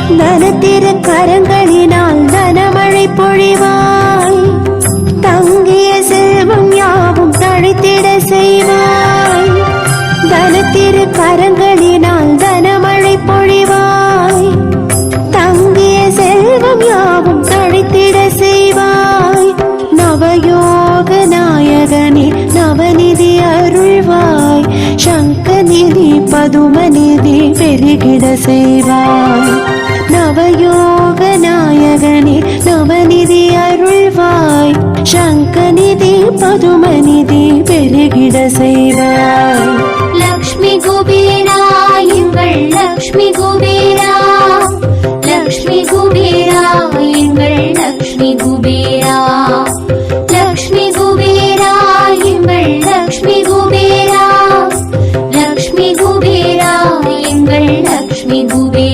தனத்திரு கரங்களினால் தனமழை பொழிவாய். தங்கிய செல்வம் யாவும் தழைத்திட செய்வாய். தனத்திரு கரங்களினால் தனமழை பொழிவாய். தங்கிய செல்வம் யாவும் தழைத்திட செய்வாய். நவயோக நாயகனே நவநிதி அருள்வாய். சங்கநிதி பதுமநிதி பெருகிட செய்வாய். நவயோக நாயகனே நவநிதி அருள்வாய். சங்கநிதி பதுமநிதி பெருகிட செய்வாய். லக்ஷ்மி குபேரா எங்கள் லக்ஷ்மி குபேரா